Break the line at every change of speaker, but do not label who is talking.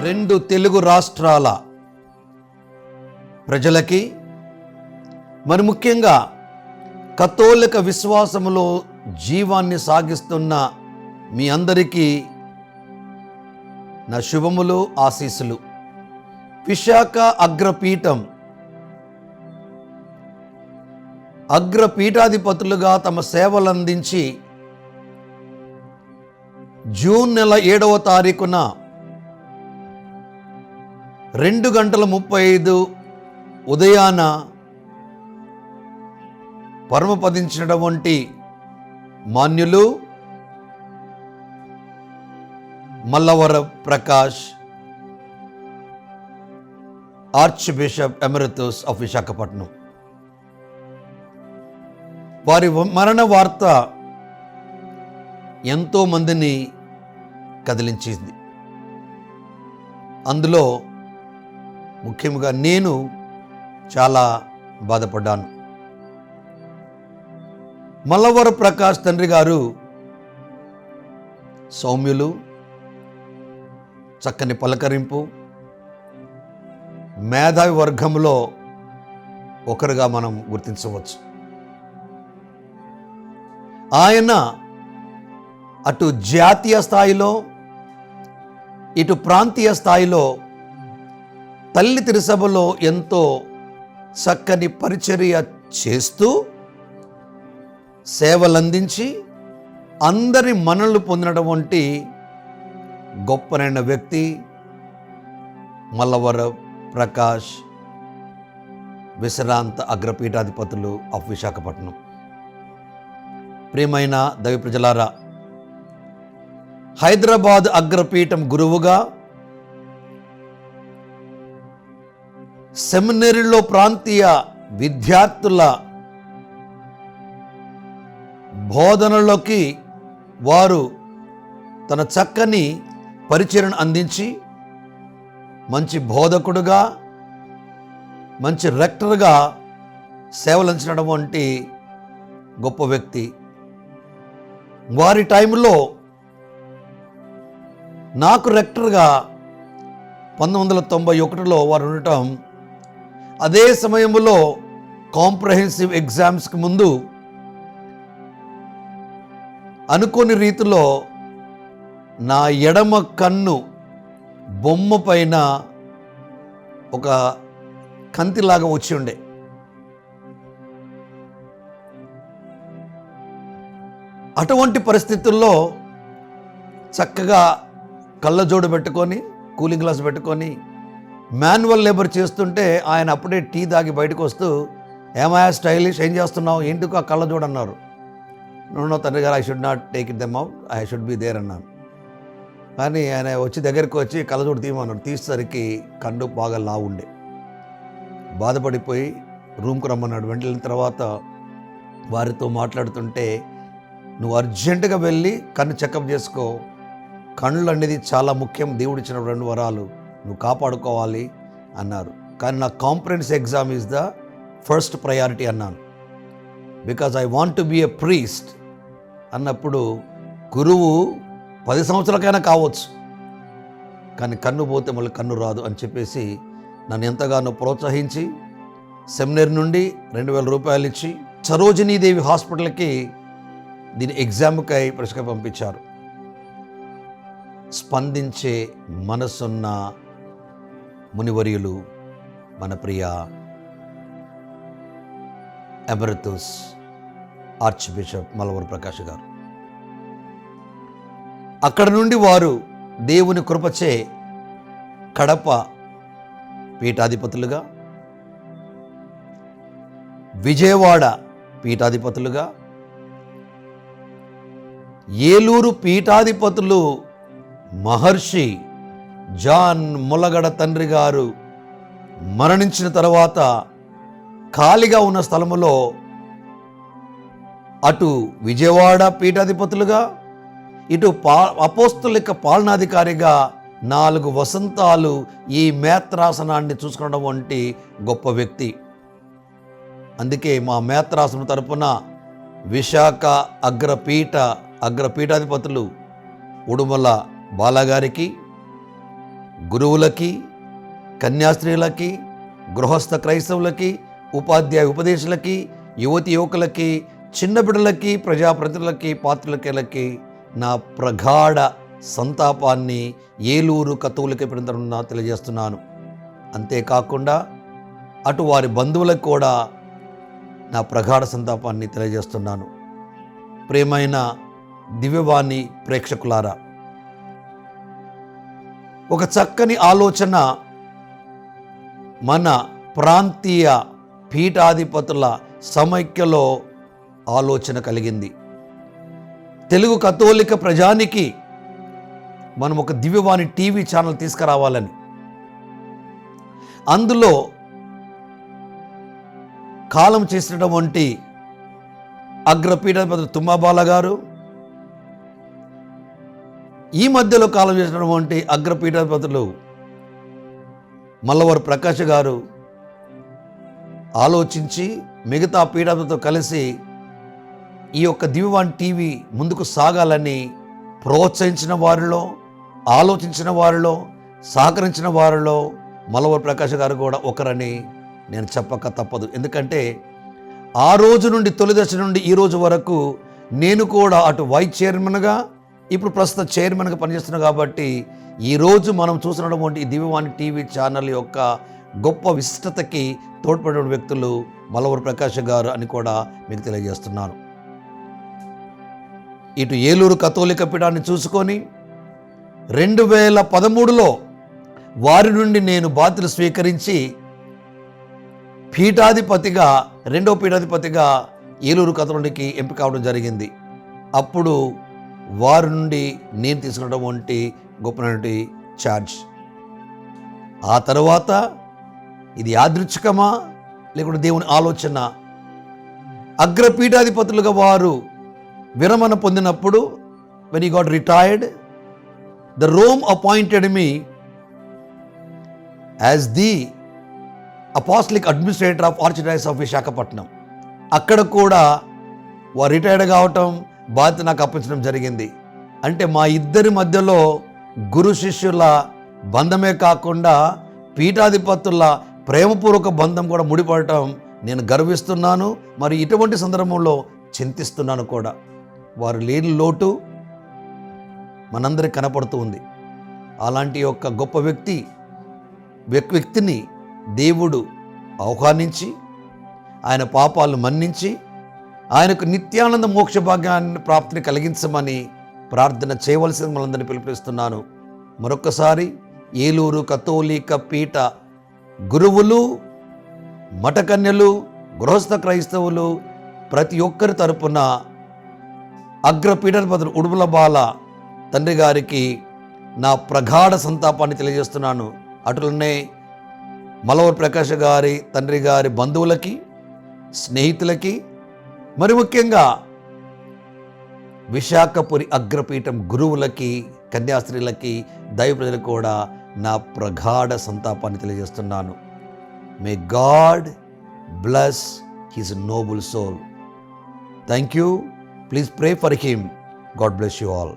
రెండు తెలుగు రాష్ట్రాల ప్రజలకి, మరి ముఖ్యంగా కథోలిక విశ్వాసములో జీవాన్ని సాగిస్తున్న మీ అందరికీ నా శుభములు, ఆశీస్సులు. విశాఖ అగ్రపీఠాధిపతులుగా తమ సేవలందించి జూన్ నెల 7వ తారీఖున 2:35 ఉదయాన పరమపదించినటువంటి మాన్యులు Mallavara Prakash, archbishop emeritus of Visakhapatnam. వారి మరణ వార్త ఎంతో మందిని కదిలించింది. అందులో ముఖ్యంగా నేను చాలా బాధపడ్డాను. మల్లవర ప్రకాష్ తండ్రి గారు సౌమ్యులు, చక్కని పలకరింపు, మేధావి వర్గంలో ఒకరుగా మనం గుర్తించవచ్చు. ఆయన అటు జాతీయ స్థాయిలో ఇటు ప్రాంతీయ స్థాయిలో తల్లి తిరుసభలో ఎంతో చక్కని పరిచర్య చేస్తూ సేవలందించి అందరి మన్ననలు పొందినటువంటి గొప్పనైన వ్యక్తి మల్లవర ప్రకాష్, విశ్రాంత అగ్రపీఠాధిపతులు ఆఫ్ విశాఖపట్నం. ప్రియమైన దైవ ప్రజలారా, హైదరాబాద్ అగ్రపీఠం గురువుగా, సెమినరీలో ప్రాంతీయ విద్యార్థుల బోధనలోకి వారు తన చక్కని పరిచర్యను అందించి మంచి బోధకుడుగా, మంచి రెక్టర్గా సేవలందించినటువంటి గొప్ప వ్యక్తి. వారి టైంలో నాకు రెక్టర్గా 1991లో వారు ఉండటం, అదే సమయంలో కాంప్రహెన్సివ్ ఎగ్జామ్స్కి ముందు అనుకోని రీతిలో నా ఎడమ కన్ను బొమ్మ పైన ఒక కంతిలాగా వచ్చి ఉండే. అటువంటి పరిస్థితుల్లో చక్కగా కళ్ళజోడు పెట్టుకొని, కూలింగ్ గ్లాస్ పెట్టుకొని మాన్యువల్ లేబర్ చేస్తుంటే ఆయన అప్పుడే టీ తాగి బయటకు వస్తూ, ఏమయ్యా స్టైలిష్, ఏం చేస్తున్నావు, ఎందుకు ఆ కళ్ళజోడు అన్నారు. నో తండ్రి గారు, I should not take it them out, I should be there అన్నాను. కానీ ఆయన దగ్గరికి వచ్చి కళ్ళజోడు తీయమన్నాడు. తీసేసరికి కన్ను బాగా లావుండే. బాధపడిపోయి రూమ్కి రమ్మన్నాడు. వెళ్ళిన తర్వాత వారితో మాట్లాడుతుంటే, నువ్వు అర్జెంటుగా వెళ్ళి కన్ను చెకప్ చేసుకో, కళ్ళు అనేది చాలా ముఖ్యం, దేవుడు ఇచ్చిన 2 వరాలు, నువ్వు కాపాడుకోవాలి అన్నారు. కానీ నా comprehensive exam is the first priority అన్నాను. Because I want to be a priest అన్నప్పుడు గురువు 10 సంవత్సరాలకైనా కావచ్చు, కానీ కన్ను పోతే మళ్ళీ కన్ను రాదు అని చెప్పేసి నన్ను ఎంతగానో ప్రోత్సహించి సెమినరీ నుండి 2000 రూపాయలు ఇచ్చి సరోజినీదేవి హాస్పిటల్కి దీని ఎగ్జామ్కై పరీక్ష పంపించారు. స్పందించే మనసున్న మునివర్యులు మన ప్రియ ఎమెరిటస్ ఆర్చ్ బిషప్ మల్లవర ప్రకాష్ గారు. అక్కడ నుండి వారు దేవుని కృపచే కడప పీఠాధిపతులుగా, విజయవాడ పీఠాధిపతులుగా, ఏలూరు పీఠాధిపతులు మహర్షి జాన్ ములగడ తండ్రి గారు మరణించిన తర్వాత ఖాళీగా ఉన్న స్థలములో అటు విజయవాడ పీఠాధిపతులుగా, ఇటు అపోస్తులిక పాలనాధికారిగా 4 వసంతాలు ఈ మేత్రాసనాన్ని చూసుకునడం వంటి గొప్ప వ్యక్తి. అందుకే మా మేత్రాసనం తరపున విశాఖ అగ్రపీఠాధిపతులు ఉడుమల బాలగారికి, గురువులకి, కన్యాస్త్రీలకి, గృహస్థ క్రైస్తవులకి, ఉపాధ్యాయ ఉపదేశులకి, యువతి యువకులకి, చిన్న బిడ్డలకి, ప్రజాప్రతినిధులకి, పాత్రికేయులకి నా ప్రగాఢ సంతాపాన్ని ఏలూరు కతోలిక తరపున తెలియజేస్తున్నాను. అంతేకాకుండా అటు వారి బంధువులకు కూడా నా ప్రగాఢ సంతాపాన్ని తెలియజేస్తున్నాను. ప్రియమైన దివ్యవాణి ప్రేక్షకులారా, ఒక చక్కని ఆలోచన మన ప్రాంతీయ పీఠాధిపతుల సమైక్యలో ఆలోచన కలిగింది. తెలుగు కథోలిక ప్రజానికి మనం ఒక దివ్యవాణి టీవీ ఛానల్ తీసుకురావాలని. అందులో కాలం చేసినటువంటి అగ్రపీఠాధిపతులు తుమ్మబాల గారు, ఈ మధ్యలో కాలం చేసినటువంటి అగ్రపీఠాధిపతులు మల్లవరపు ప్రకాష్ గారు ఆలోచించి మిగతా పీఠాధిపతులతో కలిసి ఈ యొక్క దివ్యవాణి టీవీ ముందుకు సాగాలని ప్రోత్సహించిన వారిలో, ఆలోచించిన వారిలో, సహకరించిన వారిలో మల్లవరపు ప్రకాష్ గారు కూడా ఒకరని నేను చెప్పక తప్పదు. ఎందుకంటే ఆ రోజు నుండి, తొలి దశ నుండి ఈ రోజు వరకు నేను కూడా అటు వైస్ చైర్మన్గా, ఇప్పుడు ప్రస్తుత చైర్మన్గా పనిచేస్తున్నాను. కాబట్టి ఈరోజు మనం చూసినటువంటి ఈ దివ్యవాణి టీవీ ఛానల్ యొక్క గొప్ప విశిష్టతకి తోడ్పడిన వ్యక్తులు మల్లవరపు ప్రకాష్ గారు అని కూడా మీకు తెలియజేస్తున్నాను. ఇటు ఏలూరు కథోలిక పీఠాన్ని చూసుకొని 2013లో వారి నుండి నేను బాధ్యతలు స్వీకరించి పీఠాధిపతిగా, రెండో పీఠాధిపతిగా ఏలూరు కథోలికకి ఎంపిక కావడం జరిగింది. అప్పుడు వారి నుండి నేను తీసుకున్నటువంటి గొప్పనటువంటి ఛార్జ్. ఆ తర్వాత ఇది యాదృచ్ఛికమా లేకుంటే దేవుని ఆలోచన? అగ్రపీఠాధిపతులుగా వారు విరమణ పొందినప్పుడు, when he got retired, the Rome appointed me as the apostolic administrator of Archdiocese of Visakhapatnam. అక్కడ కూడా వారు రిటైర్డ్ కావటం, బాధ్యత నాకు అప్పగించడం జరిగింది. అంటే మా ఇద్దరి మధ్యలో గురు శిష్యుల బంధమే కాకుండా పీఠాధిపతుల ప్రేమపూర్వక బంధం కూడా ముడిపడటం నేను గర్విస్తున్నాను. మరి ఇటువంటి సందర్భంలో చింతిస్తున్నాను కూడా. వారు లేని లోటు మనందరికి కనపడుతూ ఉంది. అలాంటి యొక్క గొప్ప వ్యక్తిని దేవుడు ఆహ్వానించి ఆయన పాపాలను మన్నించి ఆయనకు నిత్యానంద మోక్ష భాగ్యాన్ని ప్రాప్తిని కలిగించమని ప్రార్థన చేయవలసింది మనందరినీ పిలుపునిస్తున్నాను. మరొక్కసారి ఏలూరు కథోలిక పీఠ గురువులు, మఠకన్యలు, గృహస్థ క్రైస్తవులు ప్రతి ఒక్కరి తరపున అగ్రపీఠాధిపతులు ఉడుపుల బాల తండ్రి గారికి నా ప్రగాఢ సంతాపాన్ని తెలియజేస్తున్నాను. అటులనే మల్లవరపు ప్రకాష్ గారి తండ్రి గారి బంధువులకి, స్నేహితులకి, మరి ముఖ్యంగా విశాఖపురి అగ్రపీఠం గురువులకి, కన్యాస్త్రీలకి, దైవ ప్రజలకు కూడా నా ప్రగాఢ సంతాపాన్ని తెలియజేస్తున్నాను. May God bless his noble soul. Thank you. Please pray for him. God bless you all.